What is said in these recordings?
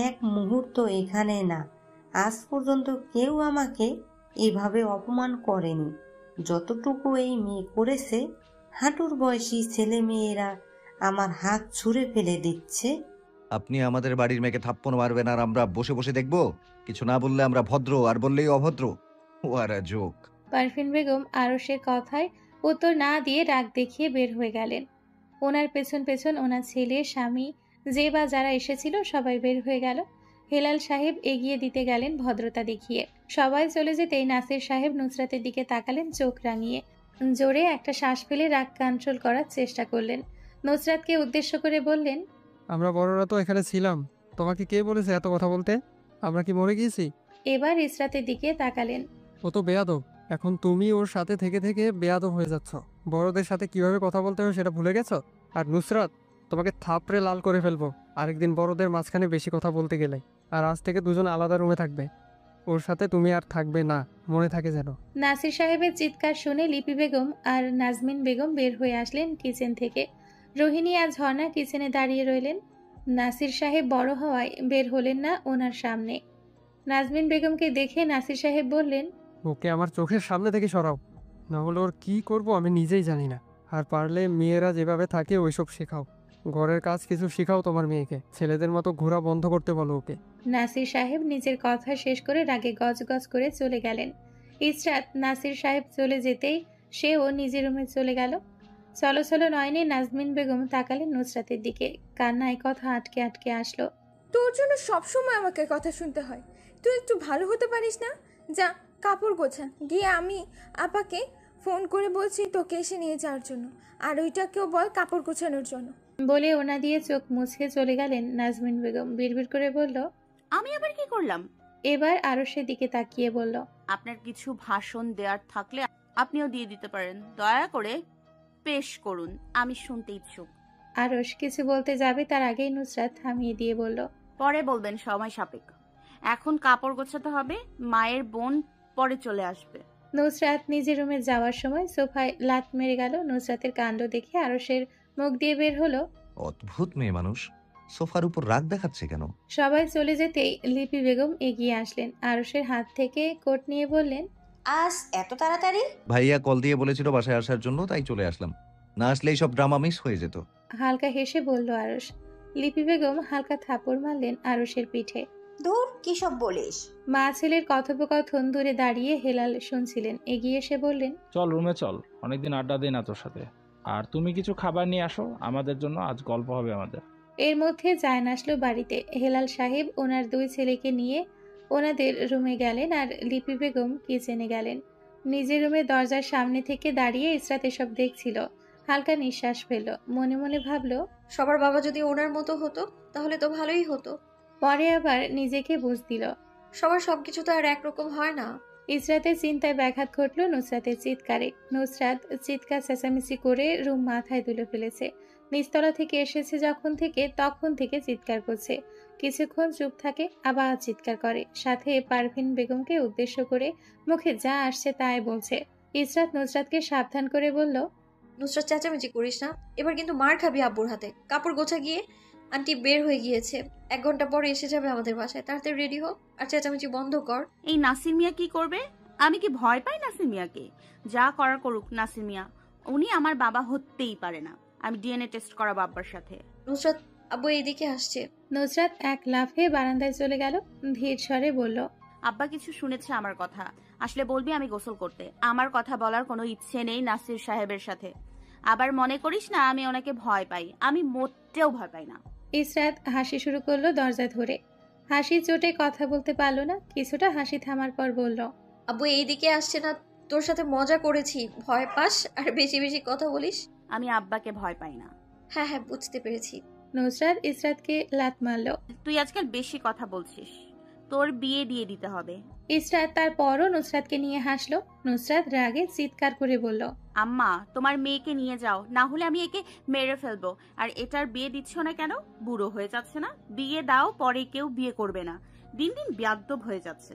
এক মুহূর্ত এখানে না। আজ পর্যন্ত কেউ আমাকে এভাবে অপমান করেনি যতটুকু এই মেয়ে করেছে। হাঁটুর বয়সী ছেলে মেয়েরা আমার হাত ছুঁড়ে ফেলে দিচ্ছে। আপনি আমাদের বাড়ির মেয়েকে থাপ্পড় মারবেন আর আমরা বসে বসে দেখবো? কিছু না বললে আমরা ভদ্র, আর বললেই অভদ্র। ওয়ারা জোক। পারভিন বেগম আরশের কথায় উত্তর না দিয়ে রাগ দেখিয়ে বের হয়ে গেলেন। ওনার পেছন পেছন ওনার ছেলে, স্বামী, যে বা যারা এসেছিল সবাই বের হয়ে গেল। হেলাল সাহেব এগিয়ে দিতে গেলেন ভদ্রতা দেখিয়ে। সবাই চলে যেতেই নাসির সাহেব নুসরাতের দিকে তাকালেন চোখ রাঙিয়ে। জোরে একটা শ্বাস ফেলে রাগ কন্ট্রোল করার চেষ্টা করলেন। নুসরাতকে উদ্দেশ্য করে বললেন, আমরা বড়রা তো এখানে ছিলাম, তোমাকে কে বলেছে এত কথা বলতে? আমরা কি মরে গিয়েছি? এবার ইসরাতের দিকে তাকালেন। ও তো বেয়াদব, এখন তুমি ওর সাথে থেকে থেকে বেয়াদব হয়ে যাচ্ছ। বড়দের সাথে কিভাবে কথা বলতে হয় সেটা ভুলে গেছো? আর নুসরাত, তোমাকে থাপড়ে লাল করে ফেলবো আরেকদিন বড়দের মাঝখানে বেশি কথা বলতে গেলে। আর আজ থেকে দুজন আলাদা রুমে থাকবে, ওর সাথে তুমি আর থাকবে না, মনে থাকে যেন। নাসির সাহেবের চিৎকার শুনে লিপি বেগম আর নাজমিন বেগম বের হয়ে আসলেন কিচেন থেকে। রোহিণী আর ঝর্ণা কিচেনে দাঁড়িয়ে রইলেন। নাসির সাহেব বড় হওয়ায় বের হলেন না ওনার সামনে। নাজমিন বেগমকে দেখে নাসির সাহেব বললেন, ওকে আমার চোখের সামনে থেকে সরাও, না হলে ওর কি করব আমি নিজেই জানি না। আর পারলে মেয়েরা যেভাবে থাকে ওইসব শেখাও, ঘরের কাজ কিছু শেখাও তোমার মেয়েকে। ছেলেদের মতো ঘোরা বন্ধ করতে বলো ওকে। নাসির সাহেব নিজের কথা শেষ করে রাগে গজগজ করে চলে গেলেন। ইসরাত নাসির সাহেব চলে যেতেই সেও নিজের রুমে চলে গেল। চলো চলো নয়নে নাজমিন বেগম তাকালেন নুসরাতের দিকে। কান্নায় কথা আটকে আটকে আসলো। তোর জন্য সবসময় আমাকে কথা শুনতে হয়। তুই একটু ভালো হতে পারিস না? যা কাপড় গোছা গিয়ে। আমি আপাকে ফোন করে বলছি তোকে এসে নিয়ে যাওয়ার জন্য, আর ওইটাকেও বল কাপড় গোছানোর জন্য। বলে ওনা দিয়ে চোখ মুছকে চলে গেলেন নাজমিন বেগম। বিড়বিড় করে বলল, আমি আবার কি করলাম? এবার আরশের দিকে তাকিয়ে বলল, আপনার কিছু ভাষণ দেওয়ার থাকলে আপনিও দিয়ে দিতে পারেন, দয়া করে পেশ করুন, আমি শুনতে ইচ্ছুক। আরশ কিছু বলতে যাবে তার আগেই নুসরাত থামিয়ে দিয়ে বলল, পরে বলবেন, সময় সাপেক্ষ। এখন কাপড় গোছাতে হবে, মায়ের বোন পরে চলে আসবে। নুসরাত নিজের রুমে যাওয়ার সময় সোফায় লাত মেরে গেল। নুসরাতের কাণ্ড দেখে আরশের মুখ দিয়ে বের হলো, অদ্ভুত মেয়ে মানুষ, সোফার উপর রাগ দেখাচ্ছে কেন? সবাই চলে যেতেই লিপি বেগম এগিয়ে আসলেন। আরশের হাত থেকে কোট নিয়ে বললেন, আজ এত তাড়াতাড়ি? ভাইয়া কল দিয়ে বলেছিল বাসায় আসার জন্য, তাই চলে আসলাম। না আসলে এইসব ড্রামা মিস হয়ে যেত। হালকা হেসে বলল আরশ। লিপি বেগম হালকা থাপড় মারলেন আরশের পিঠে। দূর, কি সব বলিস? মা ছেলের কথোপকথন দূরে দাঁড়িয়ে হেলাল শুনছিলেন। এগিয়ে এসে বললেন, চল রুমে চল, অনেকদিন আড্ডা দিই না তোর সাথে। আর তুমি কিছু খাবার নিয়ে আসো আমাদের জন্য, আজ গল্প হবে আমাদের। এর মধ্যে জায়ন আসলো বাড়িতে। হেলাল সাহেব ওনার দুই ছেলেকে নিয়ে ওনাদের রুমে গেলেন আর লিপি বেগম কিচেনে গেলেন। নিজের রুমে দরজার সামনে থেকে দাঁড়িয়ে ইসরাত এসব দেখছিল। হালকা নিঃশ্বাস ফেলল। মনে মনে ভাবলো, সবার বাবা যদি ওনার মতো হতো তাহলে তো ভালোই হতো। পরে আবার নিজেকে বুঝ দিল, সবার সবকিছু তো আর একরকম হয় না। ইসরাতের চিন্তায় ব্যাঘাত ঘটল নুসরাতের চিৎকারে। নুসরাত চিৎকার চেঁচামেচি করে রুম মাথায় তুলে ফেলেছে। নিচতলা থেকে এসেছে যখন থেকে তখন থেকে চিৎকার করছে। কিছুক্ষণ চুপ থাকে, আবার চিৎকার করে। সাথে পারভিন বেগমকে উদ্দেশ্য করে মুখে যা আসছে তাই বলছে। ইসরাত নুসরাতকে সাবধান করে বলল, নুসরাত, চেঁচামেচি করিস না, এবার কিন্তু মার খাবি আব্বুর হাতে। কাপড় গোছা গিয়ে, আন্টি বের হয়ে গিয়েছে, 1 ঘন্টা পরে এসে যাবে আমাদের বাসায়। তাড়াতাড়ি রেডি হো আর চেঁচামেচি বন্ধ কর। এই নাসির মিয়া কি করবে? আমি কি ভয় পাই নাসির মিয়াকে? যা করার করুক নাসির মিয়া, উনি আমার বাবা হতেই পারে না। আমি ডিএনএ টেস্ট করাবো আব্বার সাথে। নুসরাত, আব্বু এইদিকে আসছে। নুসরাত এক লাফে বারান্দায় চলে গেল। ধীর স্বরে বলল, আব্বা কিছু শুনেছে আমার কথা, আসলে বলবি আমি গোসল করতে। আমার কথা বলার কোনো ইচ্ছে নেই নাসির সাহেবের সাথে। আবার মনে করিস না আমি ওনাকে ভয় পাই, আমি মোটেও ভয় পাই না। ইসরাত হাসি শুরু করলো দরজা ধরে। হাসির চোটে কথা বলতে পারলো না। কিছুটা হাসি থামার পর বলল, আব্বু এইদিকে আসছে না, তোর সাথে মজা করেছি, ভয় পাস আর বেশি বেশি কথা বলিস। আমি আব্বাকে ভয় পাই না। হ্যাঁ হ্যাঁ, বুঝতে পেরেছি। নুসরাত ইসরাতকে লাত মারল। তুই আজকাল বেশি কথা বলছিস, তোর বিয়ে দিয়ে দিতে হবে। ইসরাত তারপরও নুসরাতকে নিয়ে হাসলো। নুসরাত রাগে চিৎকার করে বলল, আম্মা তোমার মেয়েকে নিয়ে যাও, না হলে আমি একে মেরে ফেলবো। আর এটার বিয়ে দিচ্ছ না কেন? বুড়ো হয়ে যাচ্ছে না? বিয়ে দাও, পরে কেউ বিয়ে করবে না। দিন দিন বেয়াদ্দব হয়ে যাচ্ছে।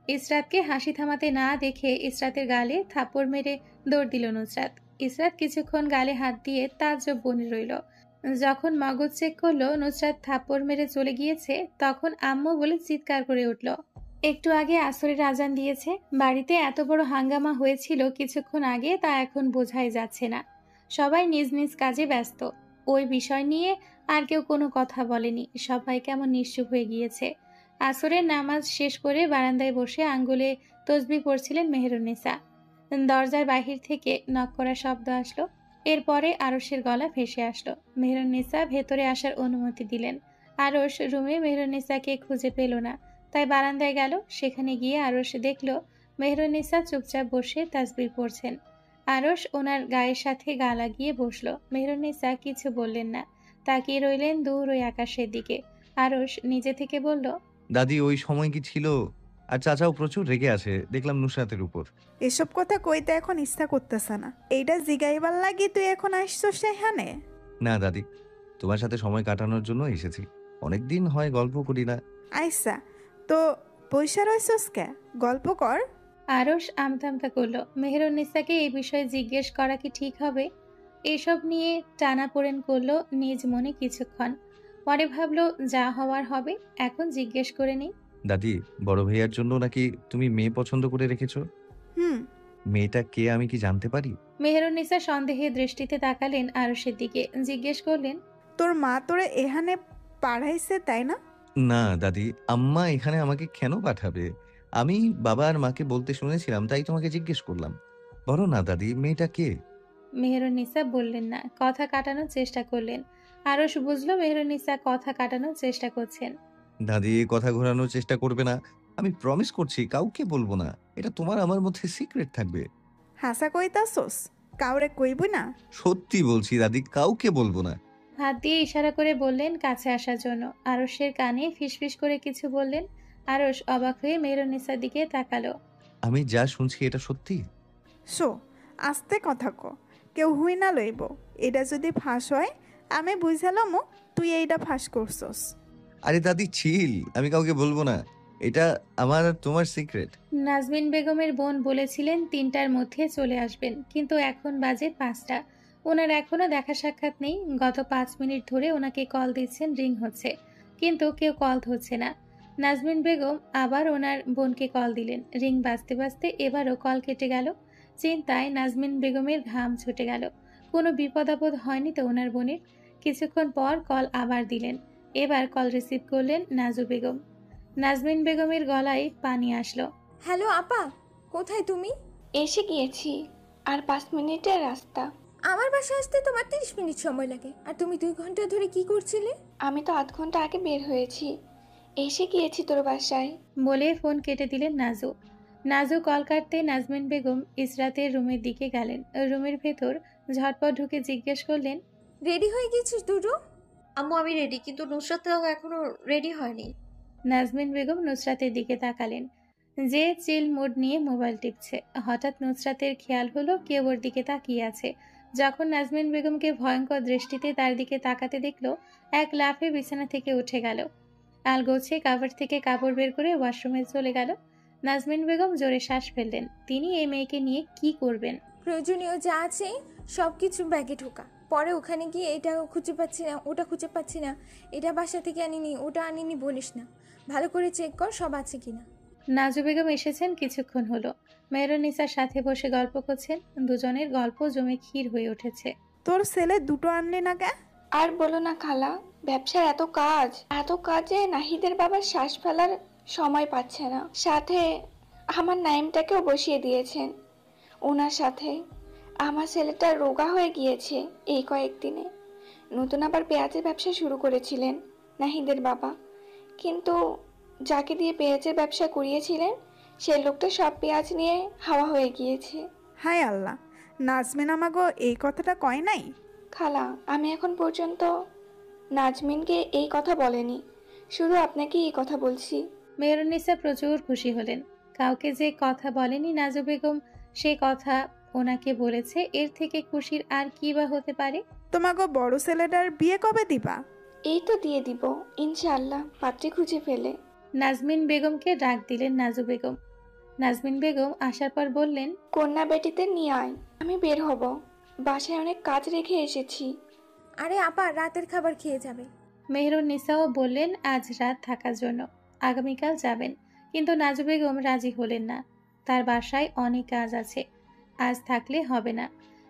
ইসরাতকে হাসি থামাতে না দেখে ইসরাতের গালে থাপ্পড় মেরে দৌড় দিল নুসরাত। ইসরাত কিছুক্ষণ গালে হাত দিয়ে তাজ্জব বনে রইল। যখন মগজ চেক করলো নুসরাত থাপ্পড় মেরে চলে গিয়েছে, তখন আম্মু বলে চিৎকার করে উঠল। একটু আগে আসরের আজান দিয়েছে। বাড়িতে এত বড় হাঙ্গামা হয়েছিল কিছুক্ষণ আগে, তা এখন বোঝাই যাচ্ছে না। সবাই নিজ নিজ কাজে ব্যস্ত। ওই বিষয় নিয়ে আর কেউ কোনো কথা বলেনি। সবাই কেমন নিশ্চুপ হয়ে গিয়েছে। আসরের নামাজ শেষ করে বারান্দায় বসে আঙ্গুলে তসবিহ পড়ছিলেন মেহেরুন্নেসা। দরজার বাহির থেকে নক করার শব্দ আসলো। এরপরে আরশের গলা ভেসে আসলো। মেহেরুন্নেসা ভেতরে আসার অনুমতি দিলেন। আরশ রুমে মেহেরুন্নেসাকে খুঁজে পেল না, তাই বারান্দায় গেল। সেখানে গিয়ে আরশ দেখল মেহেরুন্নেসা চুপচাপ বসে তাসবিহ পড়ছেন। আরশ ওনার গায়ের সাথে গা লাগিয়ে বসলো। মেহেরুন্নেসা কিছু বললেন না, তাকিয়ে রইলেন দূর ওই আকাশের দিকে। আরশ নিজে থেকে বলল, দাদি ওই সময় কি ছিল? আর চাচাও প্রচুর রেগে আছে দেখলাম নুসরাতের উপর। এসব কথা কইতে এখন ইচ্ছা করতেছে না। এইটা জিগাইবার লাগি তুই এখন আসছস সেখানে? না দাদি, তোমার সাথে সময় কাটানোর জন্য এসেছি। অনেকদিন হয় গল্প করি না। আইসা তো পয়সা রইছস কে? গল্প কর। আরশ আমতা করল। মেহেরুন্নেসাকে এই বিষয়ে জিজ্ঞেস করা কি ঠিক হবে? এসব নিয়ে টানাপোড়েন করলো নিজ মনে কিছুক্ষণ। পরে ভাবলো যা হওয়ার হবে, এখন জিজ্ঞেস করে নেই। দাদি, বড় ভাইয়ার জন্য নাকি তুমি মেয়ে পছন্দ করে রেখেছো? হুম। মেয়েটা কে আমি কি জানতে পারি? মেহেরুন্নেসা সন্দেহের দৃষ্টিতে তাকালেন আরশের দিকে। জিজ্ঞেস করলেন, তোর মা তোরে এখানে পাঠাইছে তাই না? না দাদি, আম্মা এখানে আমাকে কেন পাঠাবে? আমি বাবা আর মাকে বলতে শুনেছিলাম, তাই তোমাকে জিজ্ঞেস করলাম। বলো না দাদি, মেয়েটা কে? মেহেরুন্নেসা বললেন না, কথা কাটানোর চেষ্টা করলেন। আরশ বুঝলো মেহেরুন্নেসা কথা কাটানোর চেষ্টা করছেন। দাদি, কথা ঘোরানোর চেষ্টা করবে না। আমি প্রমিস করছি কাউকে বলবো না। এটা তোমার আমার মধ্যে সিক্রেট থাকবে। হাসা কইতাছস? কাউরে কইবি না? সত্যি বলছি দাদি, কাউকে বলবো না। হাত দিয়ে ইশারা করে বললেন কাছে আসার জন্য। আরশের কানে ফিসফিস করে কিছু বললেন। আরশ অবাক হয়ে মেহেরুন্নেসার দিকে তাকালো। আমি যা শুনছি এটা সত্যি? শো, আস্তে কথা ক, কেউ হুই না লইব। এটা যদি ফাঁস হয় আমি বুঝালামো তুই এইটা ফাঁস করছস। আরে দাদি চিল, আমি কাউকে বলবো না। এটা আমার আর তোমার সিক্রেট। নাজমিন বেগমের বোন বলেছিলেন ৩টার মধ্যে চলে আসবেন, কিন্তু এখন বাজে ৫টা। ওনার এখনো দেখা সাক্ষাৎ নেই। গত ৫ মিনিট ধরে ওনাকে কল দিচ্ছেন, রিং হচ্ছে, কিন্তু কেউ কল ধরছে না। নাজমিন বেগম আবার ওনার বোনকে কল দিলেন। রিং বাজতে বাজতে এবারও কল কেটে গেল। চিন্তায় নাজমিন বেগমের ঘাম ছুটে গেল। কোনো বিপদ আপদ হয়নি তো ওনার বোনের? কিছুক্ষণ পর কল আবার দিলেন। এবার কল রিসিভ করলেন নাজু বেগম। নাজমিন বেগমের গলায় পানি আসলো। হ্যালো আপা, কোথায় তুমি? এসে গিয়েছি, আর 5 মিনিটের রাস্তা। আমার বাসায় আসতে তোমার 30 মিনিট সময় লাগে, আর তুমি 2 ঘন্টা ধরে কি করছিলে? আমি তো 8 ঘন্টা আগে বের হয়েছি। এসে গিয়েছি তোর বাসায় বলে ফোন কেটে দিলেন নাজু। নাজু কল কাটতে নাজমিন বেগম ইসরাতের রুমের দিকে গেলেন। রুমের ভেতর ঝটপট ঢুকে জিজ্ঞেস করলেন, রেডি হয়ে গেছিস দুটো? আম্মু আমি রেডি, কিন্তু নুসরাত তো এখনো রেডি হয়নি। নাজমিন বেগম নুসরাতের দিকে তাকালেন, যে চিল মুড নিয়ে মোবাইল টিপছে। হঠাৎ নুসরাতের খেয়াল হলো কেউ ওর দিকে তাকিয়ে আছে। যখন নাজমিন বেগমকে ভয়ঙ্কর দৃষ্টিতে তার দিকে তাকাতে দেখলো, এক লাফে বিছানা থেকে উঠে গেল। আলগোছে কাভার থেকে কাপড় বের করে ওয়াশরুমে চলে গেল। নাজমিন বেগম জোরে শ্বাস ফেললেন। তিনি এই মেয়েকে নিয়ে কি করবেন? প্রয়োজনীয় যা আছে সব কিছু ব্যাগে ঢোকা, পরে ওখানে গিয়ে এটা খুঁজে পাচ্ছি না, ওটা খুঁজে পাচ্ছি না, এটা বাসা থেকে আনিনি, ওটা আনিনি বলিস না। ভালো করে চেক কর সব আছে কিনা। নাজু বেগম এসেছেন কিছুক্ষণ হলো। মেহেরুন্নেসার সাথে বসে গল্প করছেন। দুজনের গল্প জমে ক্ষীর হয়ে উঠেছে। তোর ছেলে দুটো আনলি না কে? আর বলো না খালা, ব্যবসার এত কাজে নাহিদের বাবার শ্বাস ফেলার সময় পাচ্ছে না। সাথে আমার নাইমটাকেও বসিয়ে দিয়েছেন ওনার সাথে। আমার ছেলেটা রোগা হয়ে গিয়েছে এই কয়েকদিনে। নতুন আবার পেঁয়াজের ব্যবসা শুরু করেছিলেন নাহিদের বাবা, কিন্তু যাকে দিয়ে পেঁয়াজের ব্যবসা করিয়েছিলেন সেই লোকটা সব পেঁয়াজ নিয়ে হাওয়া হয়ে গিয়েছে। হায় আল্লাহ, নাজমিন আমাগো এই কথাটা কয় নাই? খালা, আমি এখন পর্যন্ত নাজমিনকে এই কথা বলেনি, শুধু আপনাকে এই কথা বলছি। মেহেরুন্নেসা প্রচুর খুশি হলেন। কাউকে যে কথা বলেনি নাজু বেগম, সে কথা ওনাকে বলেছে। এর থেকে খুশির আর কি বা হতে পারে? তোমাগো বড় ছেলেটার বিয়ে কবে দিবা? এই তো দিয়ে দিব ইনশাআল্লাহ, পাত্রী খুঁজে ফেলে। নাজমিন বেগমকে ডাক দিলেন নাজু বেগম। নাজমিন বেগম আসার পর বললেন, কন্যা বেটিতে নিয়ে আয়, আমি বের হব। বাসায় অনেক কাজ রেখে এসেছি। আরে আপা রাতের খাবার খেয়ে যাবে। মেহরুন নিসাও বললেন আজ রাত থাকার জন্য, আগামীকাল যাবেন। কিন্তু নাজু বেগম রাজি হলেন না, তার বাসায় অনেক কাজ আছে, আজ থাকলে হবে না।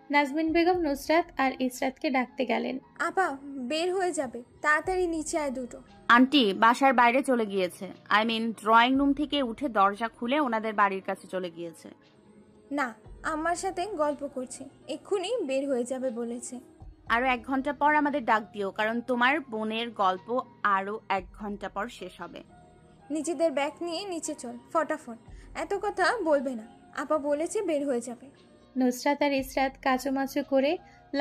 নাজমিন বেগম নুসরাত আর ইসরাতকে ডাকতে গেলেন। আপা বের হয়ে যাবে, তাড়াতাড়ি নিচে আয় দুটো। আন্টি বাসার বাইরে চলে গিয়েছে, আই মিন ড্রয়িং রুম থেকে উঠে দরজা খুলে ওনাদের বাড়ির কাছে চলে গিয়েছে। না, আমার সাথে গল্প করছে, এক্ষুনি বের হয়ে যাবে বলেছে। আরো 1 ঘন্টা পর আমাদের ডাক দিও, কারণ তোমার বোনের গল্প আরো 1 ঘন্টা পর শেষ হবে। নিজেদের ব্যাগ নিয়ে নিচে চল ফটাফট, এত কথা বলবে না, আপা বলেছে বের হয়ে যাবে। নুসরাত আর ইসরাত কাচুমাচু করে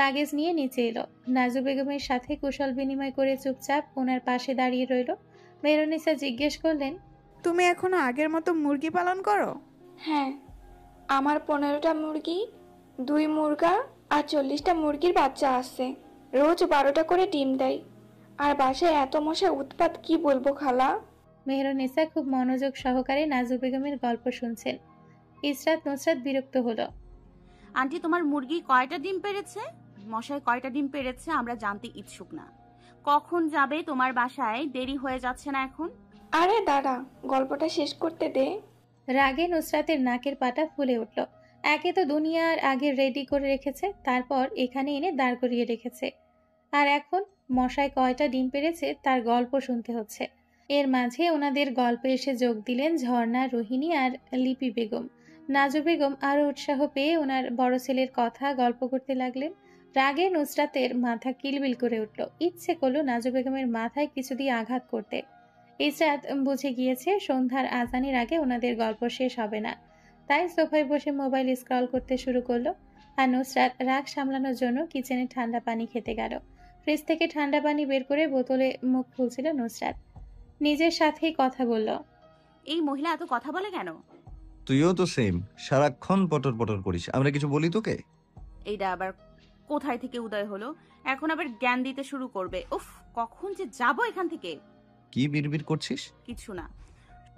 লাগেজ নিয়ে নিচে এলো। নাজু বেগমের সাথে কুশল বিনিময় করে চুপচাপ ওনার পাশে দাঁড়িয়ে রইল। মেহরুনিসা জিজ্ঞেস করলেন, তুমি এখনো আগের মতো মুরগি পালন করো? হ্যাঁ, আমার 15টা মুরগি, 2 মুরগা আর 40টা মুরগির বাচ্চা আছে। রোজ 12টা করে ডিম দেয়। আর বাসায় এত মশার উৎপাত কি বলবো খালা। মেহরুনিসা খুব মনোযোগ সহকারে নাজু বেগমের গল্প শুনছেন। ইসরাত নুসরাত বিরক্ত হলো। আন্টি তোমার মুরগি কয়টা ডিম পেড়েছে? মশায় কয়টা ডিম পেড়েছে আমরা জানতে ইচ্ছুক না। কখন যাবে তোমার বাসায়? দেরি হয়ে যাচ্ছে না এখন? আরে দাঁড়া, গল্পটা শেষ করতে দে। রাগে নুসরাতের নাকের পাটা ফুলে উঠল। একে তো দুনিয়ার আগে রেডি করে রেখেছে, তারপর এখানে এনে দাঁড় করিয়ে রেখেছে, আর এখন মশায় কয়টা ডিম পেড়েছে তার গল্প শুনতে হচ্ছে। এর মাঝে ওনাদের গল্পে এসে যোগ দিলেন ঝর্ণা, রোহিণী আর লিপি বেগম। নাজু বেগম আরো উৎসাহ পেয়ে ওনার বড় ছেলের কথা গল্প করতে লাগলেন। রাগে নুসরাতের মাথা কিলবিল করে উঠল, ইচ্ছে করলো নাজু বেগমের মাথায় কিছু দিয়ে আঘাত করতে। ইসরাত বুঝে গিয়েছে সন্ধ্যার আজানের আগে ওনাদের গল্প শেষ হবে না, তাই সোফায় বসে মোবাইল স্ক্রল করতে শুরু করলো। আর নুসরাত রাগ সামলানোর জন্য কিচেনে ঠান্ডা পানি খেতে গেল। ফ্রিজ থেকে ঠান্ডা পানি বের করে বোতলে মুখ খুলছিল নুসরাত। নিজের সাথেই কথা বলল, এই মহিলা এত কথা বলে কেন? তুইও তো সেম, সারাক্ষণ পটর পটর করিস, আমরা কিছু বলি তোকে? এইটা আবার কোথায় থেকে উদয় হলো? এখন আবার জ্ঞান দিতে শুরু করবে। উফ, কখন যে যাব এখান থেকে। কি বিড়বিড় করছিস? কিছু না।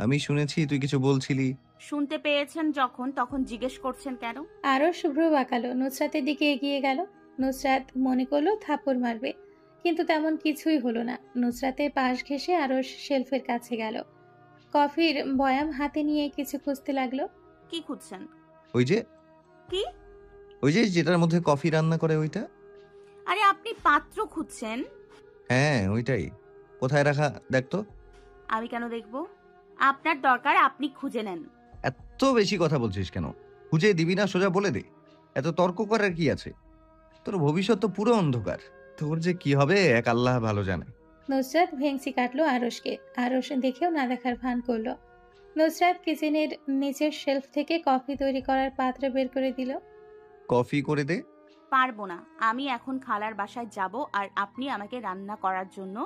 আমি শুনেছি তুই কিছু বলছিলি। শুনতে পেয়েছেন যখন, তখন জিজ্ঞেস করছেন কেন? আরো শুভ্র বাঁকালো, নুসরাতের দিকে এগিয়ে গেল। নুসরাত মনে করলো থাপ্পড় মারবে, কিন্তু তেমন কিছুই হলো না। নুসরাতের পাশ ঘেঁষে আরো শেলফের কাছে গেল, কফির বয়াম হাতে নিয়ে কিছু খুঁজতে লাগলো। কি খুঁজছেন? ওই যে কি? ওই যে যেটার মধ্যে কফি রান্না করে ওইটা। আরে আপনি পাত্র খুঁজছেন? হ্যাঁ ওইটাই। কোথায় রাখা দেখ তো। আমি কেন দেখবো? আপনার দরকার, আপনি খুঁজে নেন। এত বেশি কথা বলছিস কেন? খুঁজে দিবি না সোজা বলে দে, এত তর্ক করার কি আছে? তোর ভবিষ্যৎ তো পুরো অন্ধকার, তোর যে কি হবে এক আল্লাহ ভালো জানে। নুসরাত ভেংসি কাটলো আরশকে, আরশ দেখেও না দেখার ভান করলো। নুসরাত কিচেনের নিচের শেলফ থেকে কফি তৈরি করার পাত্র বের করে দিল। কফি করে দে। পারবো না, আমি এখন খালার বাসায় যাব, আর আপনি আমাকে রান্না করার জন্য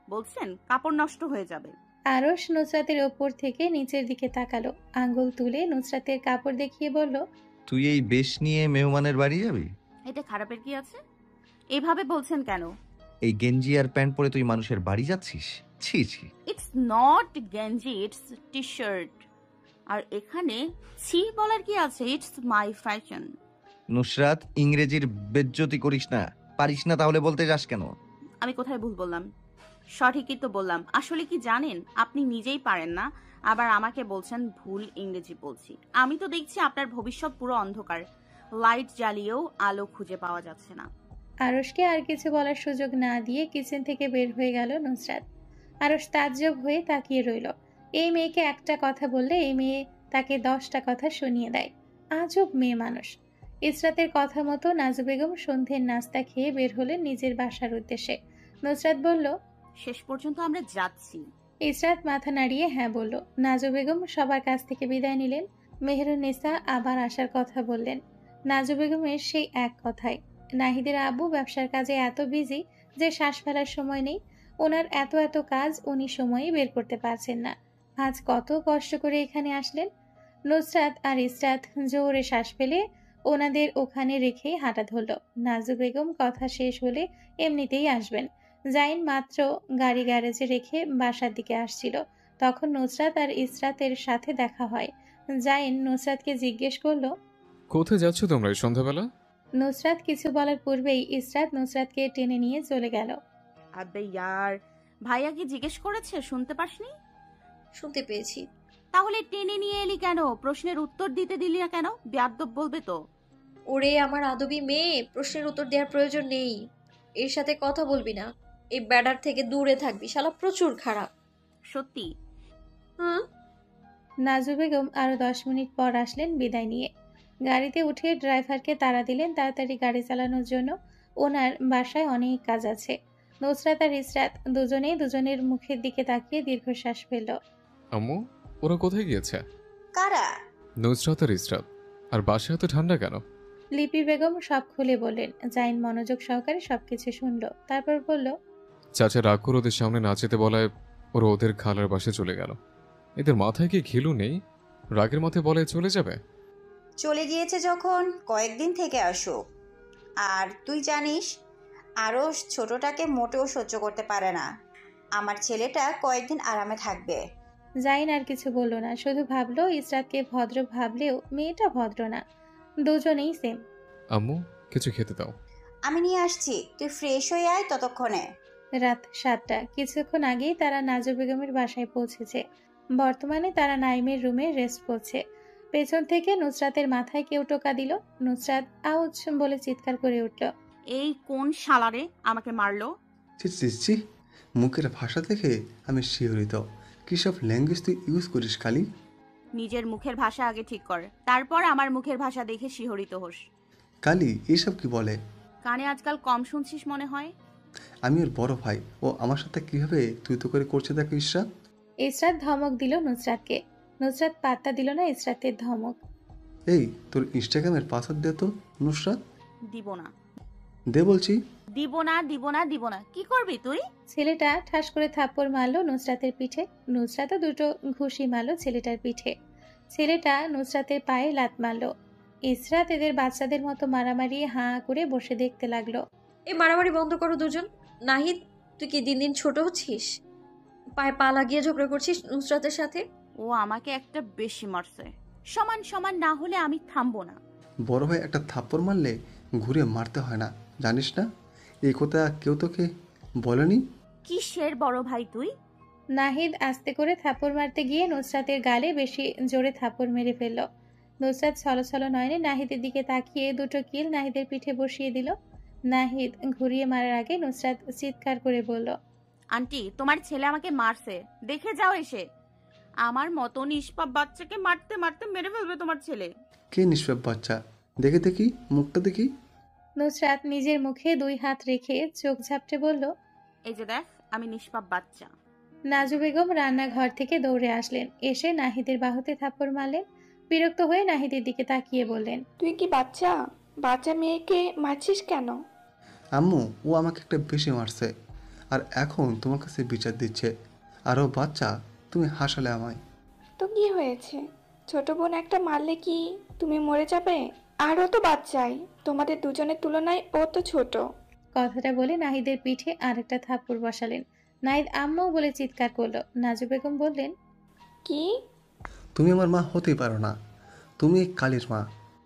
বলছেন? কাপড় নষ্ট হয়ে যাবে। আরশ নুসরাতের ওপর থেকে নিচের দিকে তাকালো, আঙ্গুল তুলে নুসরাতের কাপড় দেখিয়ে বলল, তুই এই বেশ নিয়ে মেহমানের বাড়ি যাবি? এটা খারাপের কি আছে? এভাবে বলছেন কেন? এই গেঞ্জি আর প্যান্ট পরে তুই মানুষের বাড়ি যাচ্ছিস? ছি ছি। ইটস নট গেঞ্জি, ইটস টি শার্ট। আর এখানে ছি বলার কি আছে? It's my fashion. নুসরাত, ইংরেজির বেজ্জতি করিস না, পারিস না তাহলে বলতে যাস কেন? আমি কোথায় ভুল বললাম? সঠিকই তো বললাম। আসলে কি জানেন, আপনি নিজেই পারেন না, আবার আমাকে বলছেন ভুল ইংরেজি বলছি। আমি তো দেখছি আপনার ভবিষ্যৎ পুরো অন্ধকার, লাইট জ্বালিয়েও আলো খুঁজে পাওয়া যাচ্ছে না। আরশকে আর কিছু বলার সুযোগ না দিয়ে কিচেন থেকে বের হয়ে গেল নুসরাত। আরশ তাজ্জব হয়ে তাকিয়ে রইল। এই মেয়েকে একটা কথা বললে এই মেয়ে তাকে 10টা কথা শুনিয়ে দেয়। আজব মেয়ে মানুষ। ইসরাতের কথা মতো নাজু বেগম সন্ধ্যের নাস্তা খেয়ে বের হলেন নিজের বাসার উদ্দেশ্যে। নুসরাত বলল, শেষ পর্যন্ত আমরা যাচ্ছি। ইসরাত মাথা নাড়িয়ে হ্যাঁ বলল। নাজু বেগম সবার কাছ থেকে বিদায় নিলেন। মেহরুন্নেসা আবার আসার কথা বললেন। নাজু বেগমের সেই এক কথাই, নাহিদের আব্বু ব্যবসার কাজে এত বিজি যে শ্বাস ফেলার সময় নেই। ওনার এত এত কাজ উনি সময়ই বের করতে পারছেন না। আজ কত কষ্ট করে এখানে আসলেন। নুসরাত আর ইসরাত জোরে শ্বাস ফেলে ওনাদের ওখানে রেখেই হাঁটা ধরল। নাজু বেগম কথা শেষ হলে এমনিতেই আসবেন। জাইন মাত্র গাড়ি গ্যারেজে রেখে বাসার দিকে আসছিল, তখন নুসরাত আর ইসরাতের সাথে দেখা হয়। জাইন নুসরাতকে জিজ্ঞেস করলো, কোথায় যাচ্ছ তোমরা এই সন্ধ্যাবেলা? নুসরাত কিছু বলার পূর্বেই ইসরাত নুসরাতকে টেনে নিয়ে চলে গেল। আবে ইয়ার, ভাইয়া কি জিজ্ঞেস করেছে শুনতে পাসনি? শুনতে পেয়েছি। তাহলে টেনে নিয়ে এলি কেন? প্রশ্নের উত্তর দিতে দিলি না কেন? বেয়াদব বলবে তো। ওরে আমার আদবি মেয়ে, প্রশ্নের উত্তর দেওয়ার প্রয়োজন নেই। এর সাথে কথা বলবি না, এই ব্যাডার থেকে দূরে থাকবি, শালা প্রচুর খারাপ। সত্যি? হুম। নাজু বেগম আরো 10 মিনিট পর আসলেন বিদায় নিয়ে। গাড়িতে উঠে ড্রাইভারকে তাড়া দিলেন তাড়াতাড়ি গাড়ি চালানোর জন্য। ওনার বাসায় অনেক কাজ আছে। নুসরাত আর ইসরাত দুজনেই দুজনের মুখের দিকে তাকিয়ে দীর্ঘশ্বাস ফেলল। আম্মু, ওরা কোথায় গিয়েছে? কারা? নুসরাত আর ইসরাত। আর বাসায় এত ঠান্ডা কেন? লিপি বেগম সব খুলে বললেন। জাইন মনোযোগ সহকারে সবকিছু শুনল, তারপর বলল, চাচা রাগ করে ওদের সামনে না যেতে বলায় ওরা ওদের খালার বাসায় চলে গেল। এদের মাথায় কি ঘিলু নেই? রাগের মাথায় বলে চলে যাবে। চলে গিয়েছে যখন কয়েকদিন থেকে আসুক। আর তুই জানিস আরও ছোটটাকে মোটেও সহ্য করতে পারে না। আমার ছেলেটা কয়েকদিন আরামে থাকবে। জাইন আর কিছু বলল না, শুধু ভাবলো ইসরাতকে ভদ্র ভাবলেও মেয়েটা ভদ্র না। দুজনেই সেম। আম্মু, কিছু খেতে দাও। আমি নিয়ে আসছি, তুই ফ্রেশ হয়ে আয় ততক্ষণে। রাত 7টা। কিছুক্ষণ আগেই তারা নাজু বেগমের বাসায় পৌঁছেছে। বর্তমানে তারা নাইমের রুমে রেস্ট করছে। পেছন থেকে নুসরাতের মাথায় কেউ টোকা দিল। নুসরাত আউচ বলে চিৎকার করে উঠল। এই কোন শালারে আমাকে মারলো? ছি, মুখের ভাষা থেকে আমি শিহরিত। কি সব ল্যাঙ্গুয়েজ তুই ইউজ করিস খালি? নিজের মুখের ভাষা আগে ঠিক কর, তারপর আমার মুখের ভাষা দেখে শিহরিত হোস। কালি এসব কি বলে? কানে আজকাল কম শুনছিস মনে হয়। আমি ওর বড় ভাই, ও আমার সাথে কিভাবে তুই তো করে করছে দেখ ইসরাত। ইসরাত ধমক দিল নুসরাতকে। নুসরাত পাত্তা দিল না ইসরাতের ধমক। এই তোর ইনস্টাগ্রামের পাসওয়ার্ড দে তো নুসরাত। দিব না। দে বলছি। দিব না। কি করবি তুই? ছেলেটা ঠাস করে থাপ্পড় মারলো নুসরাতের পিঠে। নুসরাতও দুটো ঘুষি মারলো ছেলেটার পিঠে। ছেলেটা নুসরাতের পায়ে লাত মারলো। ইসরাত এদের বাচ্চাদের মতো মারামারি হাঁ করে বসে দেখতে লাগলো। এই মারামারি বন্ধ করো দুজন। নাহিদ, তুই কি দিন দিন ছোট হচ্ছিস? পায়ে পা লাগিয়ে ঝগড়া করছিস নুসরাতের সাথে। ও আমাকে একটা বেশি মারছে। সমান সমান না হলে আমি থামবো না। বড় ভাই একটা থাপ্পড় মারলে ঘুরে মারতে হয় না, জানিস না? এই কথা কেউ তোকে বলেনি? কিসের বড় ভাই তুই? নাহিদ আস্তে করে থাপ্পড় মারতে গিয়ে নুসরাতের গালে বেশি জোরে থাপ্পড় মেরে ফেলল। নুসরাত ছলছল নয়নে নাহিদের দিকে তাকিয়ে দুটো কিল নাহিদের পিঠে বসিয়ে দিল। নাহিদ ঘুরিয়ে মারার আগে নুসরাত চিৎকার করে বলল, আন্টি, তোমার ছেলে আমাকে মারছে, দেখে যাও এসে। আমার মতো নিষ্পাপ বাচ্চাকে মারতে মারতে মেরে ফেলবে তোমার ছেলে। কে নিষ্পাপ বাচ্চা? দেখি মুখটা দেখি। নুসরাত নিজের মুখে 2 হাত রেখে চোখ ঝাপটে বলল, এই যে দেখ, আমি নিষ্পাপ বাচ্চা। নাজু বেগম রান্নাঘর থেকে দৌড়ে আসলেন। এসে নাহিদের বাহুতে থাপ্পড় মারলেন। বিরক্ত হয়ে নাহিদের দিকে তাকিয়ে বললেন, তুই কি বাচ্চা মেয়েকে মারছিস কেন? আম্মু, ও আমাকে একটা বেশি মারছে আর এখন তোমার কাছে বিচার দিচ্ছে। আরও বাচ্চা, তুমি হাসালে আমায়। তো কি হয়েছে? ছোট বোন একটা মারলে কি তুমি মরে যাবে? আরও তো বাচ্চাই, তোমাদের দুজনের তুলনায় ও তো ছোট। কথাটা বলে নাহিদের পিঠে আরেকটা থাপ্পড় বসালেন। নাহিদ আম্মু বলে চিৎকার করলো। নাজু বেগম বললেন, কি? তুমি আমার মা হতেই পারো না, তুমি কালীর মা।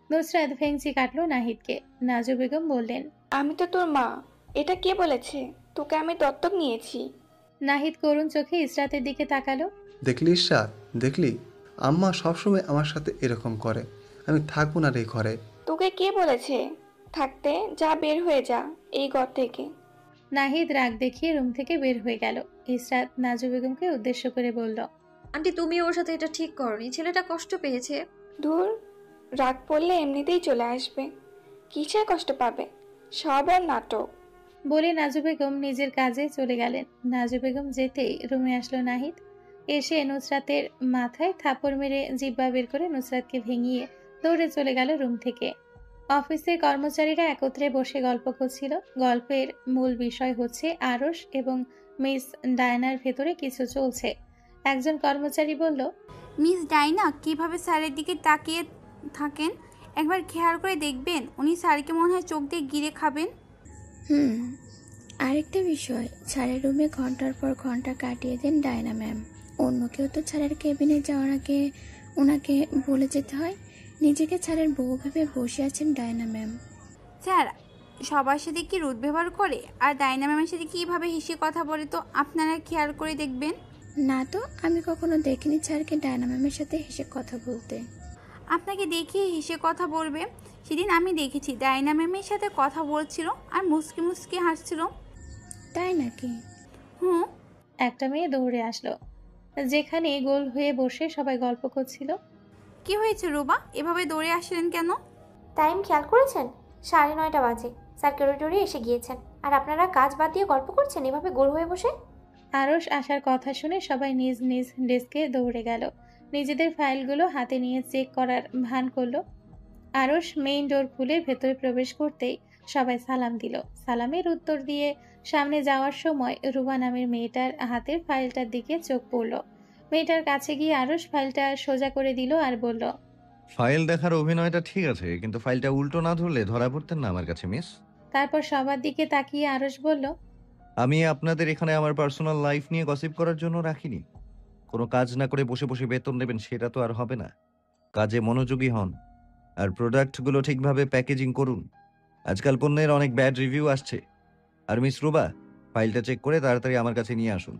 নুসরাত ভেঙচি কাটলো নাহিদকে। নাজু বেগম বললেন, আমি তো তোর মা। এটা কে বলেছে? তোকে আমি দত্তক নিয়েছি। নাহিদ করুণ চোখে ইসরাতের দিকে তাকালো। দেখলি ইসরাত, দেখলি আম্মা সবসময় আমার সাথে এরকম করে। আমি থাকবো না রে ঘরে। তোকে কে বলেছে থাকতে? যা, বের হয়ে যা এই ঘর থেকে। নাহিদ রাগ দেখিয়ে রুম থেকে বের হয়ে গেল। ইসরাত নাজু বেগমকে উদ্দেশ্য করে বলল, আন্টি, তুমি ওর সাথে এটা ঠিক করনি, ছেলেটা কষ্ট পেয়েছে। দূর, রাগ পড়লে এমনিতেই চলে আসবে, কিসের কষ্ট পাবে? সব ওর নাটক। বলে নাজু বেগম নিজের কাজে চলে গেলেন। নাজু বেগম যেতেই রুমে আসলো নাহিদ। এসে নুসরাতের মাথায় থাপ্পড় মেরে জিব্বা বের করে নুসরাতকে ভেঙিয়ে দৌড়ে চলে গেল রুম থেকে। অফিসের কর্মচারীরা একত্রে বসে গল্প করছিল। গল্পের মূল বিষয় হচ্ছে আরশ এবং মিস ডায়নার ভেতরে কিছু চলছে। একজন কর্মচারী বলল, মিস ডায়না কিভাবে স্যারের দিকে তাকিয়ে থাকেন, একবার খেয়াল করে দেখবেন। উনি স্যারকে মনে হয় চোখ দিয়ে গিলে খাবেন। আরেকটা বিষয়, স্যারের রুমে ঘন্টার পর ঘন্টা কাটিয়ে দেন ডায়না ম্যাম। অন্য কেউ তো স্যারের কেবিনে যাওয়ার আগে ওনাকে বলে যেতে হয়। নিজেকে স্যারের বউ ভেবে বসে আছেন ডায়না ম্যাম। স্যার সবার সাথে কি রুদ ব্যবহার করে আর ডায়না ম্যামের সাথে কীভাবে হেসে কথা বলে তো আপনারা খেয়াল করে দেখবেন। না তো, আমি কখনো দেখিনি স্যারকে ডায়না ম্যামের সাথে হেসে কথা বলতে। আপনাকে দেখিয়ে হেসে কথা বলবে? সেদিন আমি দেখেছি ডায়না ম্যামের সাথে কথা বলছিল আর মুসকি মুসকি হাসছিল। তাই নাকি? হুম। একটা মেয়ে দৌড়ে আসলো, যেখানে গোল হয়ে বসে সবাই গল্প করছিল। কি হয়েছে রুবা, এভাবে দৌড়ে আসলেন কেন? টাইম খেয়াল করেছেন? 9:30 বাজে। স্যার করিডোরে এসে গিয়েছেন আর আপনারা কাজ বাদ দিয়ে গল্প করছেন এভাবে গোল হয়ে বসে। আরশ আসার কথা শুনে সবাই নিজ নিজ ডেস্কে দৌড়ে গেল, নিজেদের ফাইলগুলো হাতে নিয়ে চেক করার ভান করলো। আরশ মেইন ডোর খুলে ভেতরে প্রবেশ করতেই সবাই সালাম দিল। সালামের উত্তর দিয়ে সামনে যাওয়ার সময় রুবা নামের মেয়েটার হাতের ফাইলটার দিকে চোখ পড়ল। মেয়েটার কাছে গিয়ে আরশ ফাইলটা সোজা করে দিল আর বলল, ফাইল দেখার অভিনয়টা ঠিক আছে, কিন্তু ফাইলটা উল্টো না ধরলে ধরা পড়তেন না আমার কাছে মিস। তারপর সবার দিকে তাকিয়ে আরশ বলল, আমি আপনাদের এখানে আমার পার্সোনাল লাইফ নিয়ে গসিপ করার জন্য রাখিনি। কোনো কাজ না করে বসে বসে বেতন নেবেন সেটা তো আর হবে না। কাজে মনোযোগী হন আর প্রোডাক্টগুলো ঠিকভাবে প্যাকেজিং করুন। আজকাল পণ্যের অনেক ব্যাড রিভিউ আসছে। আর মিস রুবা, ফাইলটা চেক করে তাড়াতাড়ি আমার কাছে নিয়ে আসুন।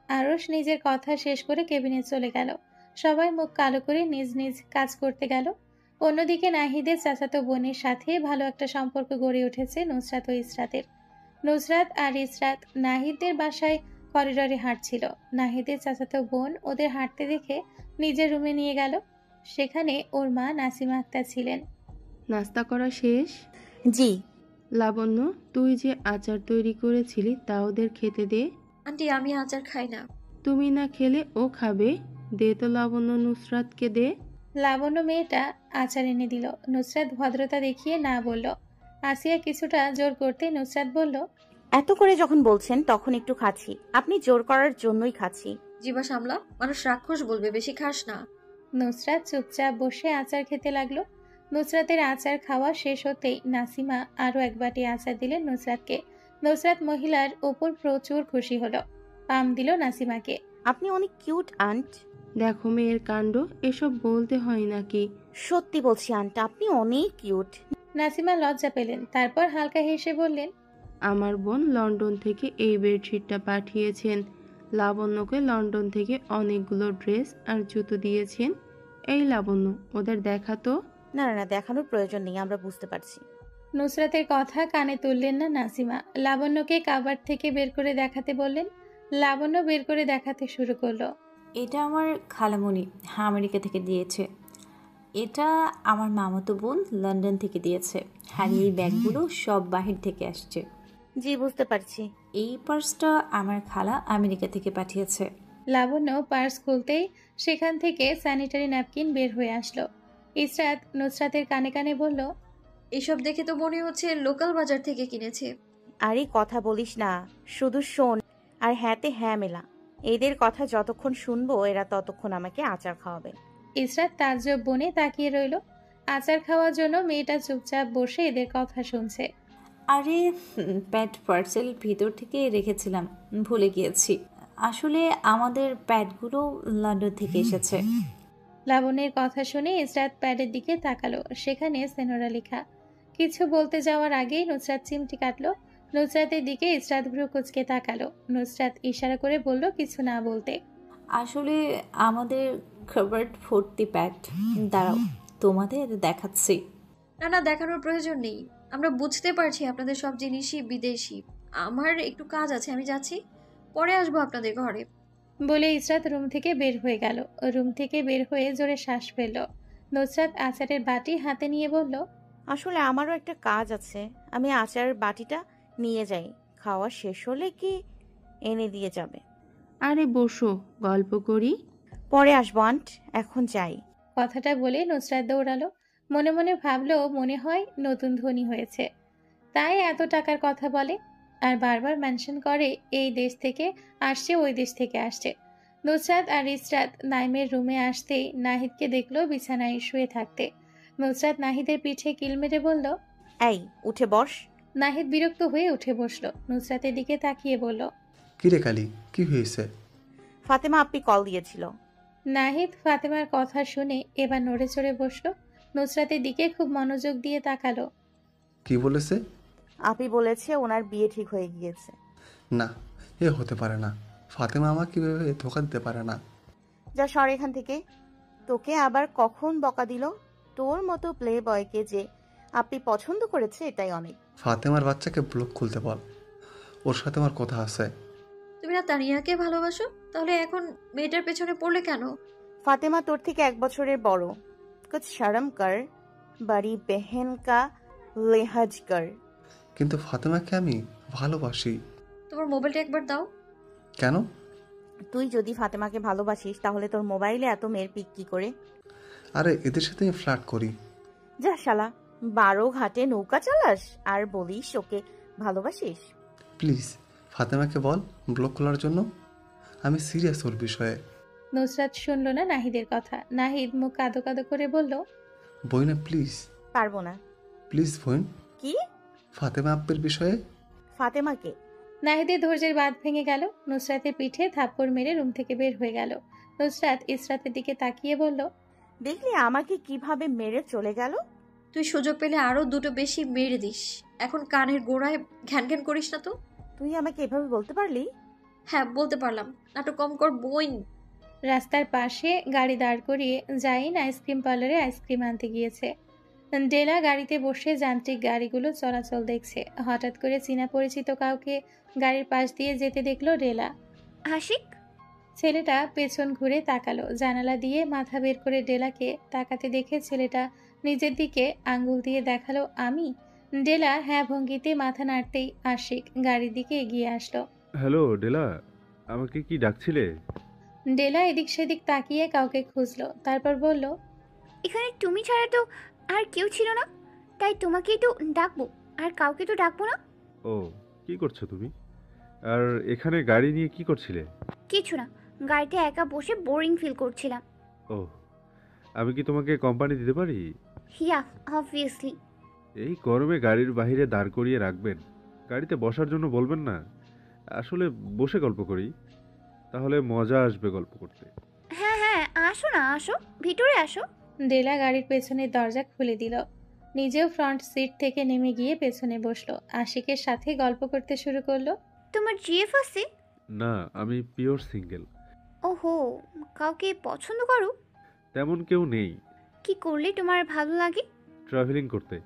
আরশ নিজের কথা শেষ করে কেবিনে চলে গেল। সবাই মুখ কালো করে নিজ নিজ কাজ করতে গেল। অন্যদিকে নাহিদের চাচাতো বোনের সাথে ভালো একটা সম্পর্ক গড়ে উঠেছে নুসরাত ও ইসরাতের। নুসরাত আর ইসরাত নাহিদের বাসায় করিডোরে হাঁটছিল। নাহিদের চাচাতো বোন ওদের হাঁটতে দেখে নিজের রুমে নিয়ে গেল। সেখানে ওর মা নাসিমা আক্তার ছিলেন। নাস্তা করা শেষ? জি। লাবণ্য, তুই যে আচার তৈরি করেছিলি তা ওদের খেতে দে। আন্টি, আমি আচার খাই না। তুমি না খেলে ও খাবে, দে তো লাবণ্য, নুসরাতকে দে। লাবণ্য মেয়েটা আচার এনে দিল। নুসরাত ভদ্রতা দেখিয়ে না বলল। আসিয়া কিছুটা জোর করতে নুসরাত বলল, এত করে যখন বলছেন তখন একটু খাচ্ছি, আপনি জোর করার জন্যই খাচ্ছি। জিভা সামলা, মানুষ রাক্ষস বলবে, বেশি খাস না। নুসরাত চুপচাপ বসে আচার খেতে লাগলো। নুসরাতের আচার খাওয়া শেষ হতেই নাসিমা আরো এক বাটি আচার দিলেন নুসরাতকে। নুসরাত মহিলার ওপর প্রচুর খুশি হলো, পাম দিল নাসিমাকে। আপনি অনেক কিউট আন্ট। দেখো মেয়ের কাণ্ড, এসব বলতে হয় নাকি? সত্যি বলছি আন্ট, আপনি অনেক কিউট। নাসিমা লজ্জা পেলেন, তারপর হালকা হেসে বললেন, আমার বোন লন্ডন থেকে এই বেডশিটটা পাঠিয়েছেন। লাবণ্যকে লন্ডন থেকে অনেকগুলো ড্রেস আর জুতো দিয়েছেন। এই লাবণ্য, ওদের দেখাতো। না না, দেখানোর প্রয়োজন নেই, আমরা বুঝতে পারছি। নুসরাতের কথা কানে তুললেন না নাসিমা। লাবণ্যকে কাভার থেকে বের করে দেখাতে বললেন। লাবণ্য বের করে দেখাতে শুরু করলো। এটা আমার খালামণি আমেরিকা থেকে দিয়েছে, এটা আমার মামাতো বোন লন্ডন থেকে দিয়েছে, আর এই ব্যাগগুলো সব বাহির থেকে আসছে। জি, বুঝতে পারছি। এই পার্সটা আমার খালা আমেরিকা থেকে পাঠিয়েছে। লাবণ্য পার্স খুলতেই সেখান থেকে স্যানিটারি ন্যাপকিন বের হয়ে আসলো। ইসরাত নুসরাতের কানে কানে বলল, এসব দেখে তো মনে হচ্ছে লোকাল বাজার থেকে কিনেছে। আরে কথা বলিস না, শুধু শোন আর হ্যাঁতে হ্যাঁ মেলা। এদের কথা যতক্ষণ শুনবো এরা ততক্ষণ আমাকে আচার খাওয়াবে। ইসরাত তাজ্জব বনে তাকিয়ে রইল। আচার খাওয়ার জন্য মেয়েটা চুপচাপ বসে এদের কথা শুনছে। আরে প্যাড পার্সেল ভিতর থেকে রেখেছিলাম, ভুলে গিয়েছি। আসলে আমাদের প্যাডগুলো লন্ডন থেকে এসেছে। লাবণ্যের কথা শুনে ইসরাত প্যাডের দিকে তাকালো, সেখানে সেনোরা লেখা। কিছু বলতে যাওয়ার আগেই নুসরাত চিমটি কাটলো। নুসরাতের দিকে ইসরাত ভ্রু কুঁচকে তাকালো। নুসরাত ইশারা করে বলল কিছু না বলতে। আসলে আমাদের খাবার ভর্তি প্যাড, দাঁড়াও তোমাদের দেখাচ্ছি। না না, দেখানোর প্রয়োজন নেই, আমরা বুঝতে পারছি আপনাদের সব জিনিসই বিদেশি। আমার একটু কাজ আছে, আমি যাচ্ছি, পরে আসবো আপনাদের ঘরে। বলে ইসরাত রুম থেকে বের হয়ে গেল। রুম থেকে বের হয়ে জোরে শ্বাস ফেলল। নুসরাত আচারের বাটি হাতে নিয়ে বলল, আসলে আমারও একটা কাজ আছে, আমি আচারের বাটিটা নিয়ে যাই, খাওয়া শেষ হলে কি এনে দিয়ে যাবে? আরে বসো, গল্প করি। পরে আসবো আন্ট, এখন যাই। কথাটা বলে নুসরাত দৌড়ালো। মনে মনে ভাবলো মনে হয় নতুন ধনী হয়েছে, তাই এত টাকার কথা বলে আর বারবার মেনশন করে এই দেশ থেকে আসছে ওই দেশ থেকে আসছে। নুসরাত আর ইসরাত নাইমের রুমে আসতেই নাহিদকে দেখলো বিছানায় শুয়ে থাকতে। নুসরাত নাহিদের পিঠে কিল মেরে বলল, এই উঠে বস। নাহিদ বিরক্ত হয়ে উঠে বসলো। নুসরাতের দিকে তাকিয়ে বলল, কিরে কালি, কি হয়েছে? ফাতেমা আপনি কল দিয়েছিল। নাহিদ ফাতেমার কথা শুনে এবার নড়ে চড়ে বসলো। নুসরাতের দিকে খুব মনোযোগ দিয়ে তাকালো। কি বলেছে? আপি বলেছে ওনার বিয়ে ঠিক হয়ে গিয়েছে। না, এ হতে পারে না। ফাতেমা আমাকে কিভাবে ধোকা দিতে পারে না। যা সর এখান থেকে। তোকে আবার কখন বকা দিল? তোর মতো প্লে বয়কে যে আপনি পছন্দ করেছে এটাই অনেক। ফাতেমার বাচ্চাকে ব্লক খুলতে বল, ওর সাথে আমার কথা আছে। তুমি না তানিয়াকে ভালোবাসো, তাহলে এখন মেয়েটার পেছনে পড়লে কেন? ফাতেমা তোর থেকে 1 বছরের বড়। কুছ শরম কর, বড়ি বেহেন কা লেহাজ কর। কিন্তু ফাতেমাকে আমি ভালোবাসি। তোমার মোবাইলটা একবার দাও। কেন? তুই যদি ফাতেমাকে ভালোবাসিস তাহলে তোর মোবাইলে এত মেয়ের পিক কি করে? আরে এদের সাথে আমি ফ্লার্ট করি। যা শালা, 12 ঘাটে নৌকা চালাস আর বলিস ওকে ভালোবাসিস? প্লিজ ফাতেমাকে বল ব্লক খোলার জন্য। আমি সিরিয়াস ওর বিষয়ে। নুসরাত শুনল না নাহিদের কথা। নাহিদ মুখ কাদো কাদো করে বলল, বইনা প্লিজ। পারবো না। প্লিজ বোন। কি? ফাতেমা আপ্পের বিষয়ে। ফাতেমাকে? নাহিদের ধৈর্যের বাঁধ ভেঙে গেল। নুসরাতের পিঠে থাপ্পড় মেরে রুম থেকে বের হয়ে গেল। নুসরাত ইসরাতের দিকে তাকিয়ে বলল, দেখলি আমাকে কিভাবে মেরে চলে গেল? তুই সুযোগ পেলে আরো 2টো বেশি মেরে দিস। এখন কানের গোড়ায় ঘ্যান ঘ্যান করিস না তো। তুই আমাকে এভাবে বলতে পারলি? হ্যাঁ বলতে পারলাম। নাটক কম কর বোন। রাস্তার পাশে গাড়ি দাঁড় করিয়ে জাইন আইসক্রিম পার্লারে আইসক্রিম আনতে গিয়েছে। ডেলা গাড়িতে বসে যান্ত্রিক গাড়িগুলো চলাচল দেখছে। হঠাৎ করে চীনা পরিচিত কাউকে গাড়ির পাশ দিয়ে যেতে দেখলো ডেলা। আশিক? ছেলেটা পেছন ঘুরে তাকালো। জানালা দিয়ে মাথা বের করে ডেলাকে তাকাতে দেখে ছেলেটা নিজের দিকে আঙ্গুল দিয়ে দেখালো, আমি। ডেলা হ্যাঁ ভঙ্গিতে মাথা নাড়তেই আশিক গাড়ির দিকে এগিয়ে আসলো। হ্যালো ডেলা, আমাকে কি ডাকছিলে? ডেলা এদিক সেদিক তাকিয়ে কাউকে খুঁজলো, তারপর বলল, এখানে তুমি ছাড়া তো আর কেউ ছিল না, তাই তোমাকেই তো ডাকবো, আর কাউকে তো ডাকবো না। ও, কি করছো তুমি? আর এখানে গাড়ি নিয়ে কি করছিলে? কিছু না, গাড়িতে একা বসে বোরিং ফিল করছিলাম। ও, আমি কি তোমাকে কোম্পানি দিতে পারি? হিয়া, অবভিয়াসলি। এই গরমে গাড়ির বাইরে দাঁড় করিয়ে রাখবেন, গাড়িতে বসার জন্য বলবেন না। আসলে বসে গল্প করি, তাহলে মজা আসবে গল্প করতে। হ্যাঁ হ্যাঁ, আসো না, আসো ভিতরে আসো। ডেলা গাড়ির পেছনের দরজা খুলে দিল। নিজেও ফ্রন্ট সিট থেকে নেমে গিয়ে পেছনে বসলো। আশিকের সাথে গল্প করতে শুরু করলো। তোমার জিএফ আছে? না, আমি পিওর সিঙ্গেল। ওহো, কাউকে পছন্দ করো? তেমন কেউ নেই। কি করলে তোমার ভালো লাগে? ট্রাভেলিং করতে।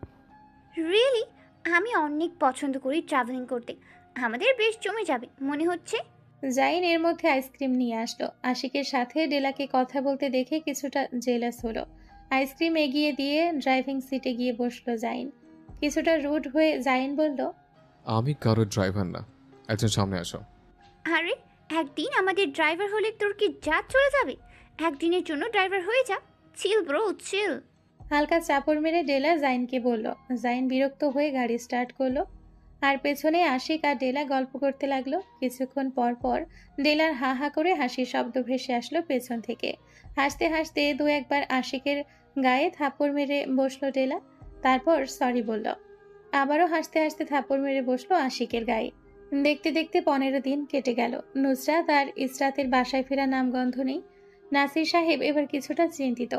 রিয়েলি? আমি অনেক পছন্দ করি ট্রাভেলিং করতে, আমাদের বেশ জমে যাবে মনে হচ্ছে। জাইন এর মধ্যে আইসক্রিম নিয়ে আসলো। আশিকের সাথে ডেলাকে কথা বলতে দেখে কিছুটা জেলাস হলো। আইসক্রিম এগিয়ে দিয়ে ড্রাইভিং সিটে গিয়ে বসলো জাইন। কিছুটা রুড হয়ে জাইন বলল, আমি কারো ড্রাইভার না, একজন সামনে আসো। আরে একদিন আমাদের ড্রাইভার হলে তোর কি জাত চলে যাবে? একদিনের জন্য ড্রাইভার হয়ে যা, চিল ব্রো চিল। হালকা চাপড় মেরে ডেলা জাইনকে বলল। জাইন বিরক্ত হয়ে গাড়ি স্টার্ট করলো। আর পেছনে আশিক আর ডেলা গল্প করতে লাগলো। কিছুক্ষণ পর পর ডেলার হা হা করে হাসির শব্দ ভেসে আসলো পেছন থেকে। হাসতে হাসতে 2-1 আশিকের গায়ে থাপ্পড় মেরে বসলো ডেলা। তারপর সরি বলল। আবারও হাসতে হাসতে থাপ্পড় মেরে বসলো আশিকের গায়ে। দেখতে দেখতে 15 দিন কেটে গেল। নুসরাত আর ইসরাতের বাসায় ফেরা নামগন্ধ নেই। নাসির সাহেব এবার কিছুটা চিন্তিত।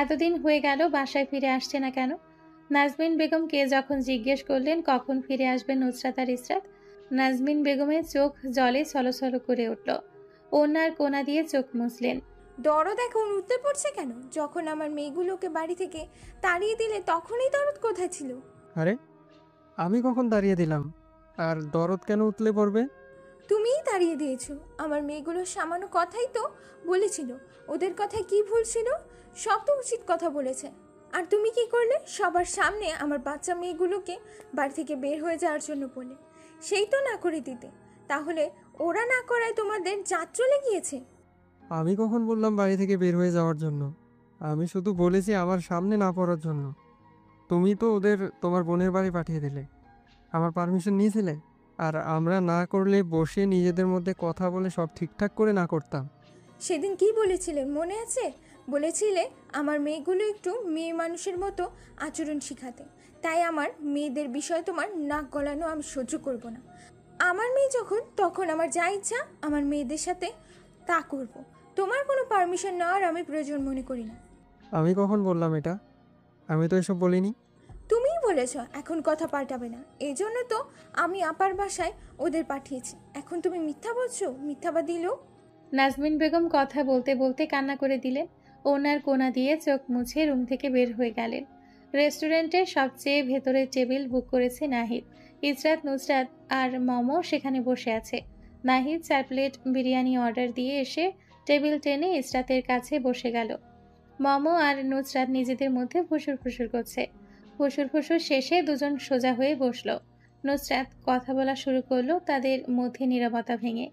এতদিন হয়ে গেল বাসায় ফিরে আসছে না কেন? নাজমিন বেগমকে যখন জিজ্ঞেস করলেন কখন ফিরে আসবে নুসরাত আর ইসরাত, নাজমিন বেগমের চোখ জলে ছলছল করে উঠল। ওনার কোনা দিয়ে চোখ মুছলেন। দরদ এখন উঠতে পড়ছে কেন? যখন আমার মেয়েগুলোকে বাড়ি থেকে তাড়িয়ে দিলে তখনই দরদ কোথায় ছিল? আরে আমি কখন দাঁড়িয়ে দিলাম? আর দরদ কেন উতলে পড়বে? তুমিই তাড়িয়ে দিয়েছো। আমার মেয়েগুলোর সামান্য কথাই তো বলেছিল। ওদের কথায় কি ভুল ছিল? সব তো উচিত কথা বলেছে। আর তুমি কি করলে? সবার সামনে আমার বাচ্চা মেয়েগুলোকে বাড়ি থেকে বের হয়ে যাওয়ার জন্য বলে। সেই তো না করে দিতে। তাহলে ওরা না করায় তোমাদের জাত চলে গিয়েছে। আমি কখন বললাম বাড়ি থেকে বের হয়ে যাওয়ার জন্য? আমি শুধু বলেছি আমার সামনে না পড়ার জন্য। তুমি তো ওদের তোমার বোনের বাড়ি পাঠিয়ে দিলে, আমার পারমিশন নিয়েছিলে। আর আমরা না করলে বসে নিজেদের মধ্যে কথা বলে সব ঠিকঠাক করে না করতাম। সেদিন কি বলেছিলে মনে আছে? বলেছিলে আমার মেয়েগুলো একটু মেয়ে মানুষের মতো আচরণ শিখাতে। তাই আমার মেয়েদের বিষয়ে তোমার নাক গলানো আমি সহ্য করব না। আমার মেয়ে যখন তখন আমার যা ইচ্ছা আমার মেয়েদের সাথে তা করব। তোমার কোনো পারমিশন নেওয়ার আমি প্রয়োজন মনে করি না। আমি কখন বললাম এটা? আমি তো এসব বলিনি। তুমিই বলেছ এখন কথা পাল্টাবে না, এই জন্য তো আমি আপার বাসায় ওদের পাঠিয়েছি। এখন তুমি মিথ্যা বলছো, মিথ্যাবাদী লোক। নাজমিন বেগম কথা বলতে বলতে কান্না করে দিলেন। ওনার কোনা দিয়ে চোখ মুছে রুম থেকে বের হয়ে গেলেন। রেস্টুরেন্টের সবচেয়ে ভেতরের টেবিল বুক করেছে নাহিদ। ইসরাত, নুসরাত আর মমো সেখানে বসে আছে। নাহিদ 4 প্লেট বিরিয়ানি অর্ডার দিয়ে এসে টেবিল টেনে ইসরাতের কাছে বসে গেল। মমো আর নুসরাত নিজেদের মধ্যে ফুসুর ফুসুর করছে। ফুসুর ফুসুর শেষে দুজন সোজা হয়ে বসলো। নুসরাত কথা বলা শুরু করলো, তাদের মধ্যে নীরবতা ভেঙে।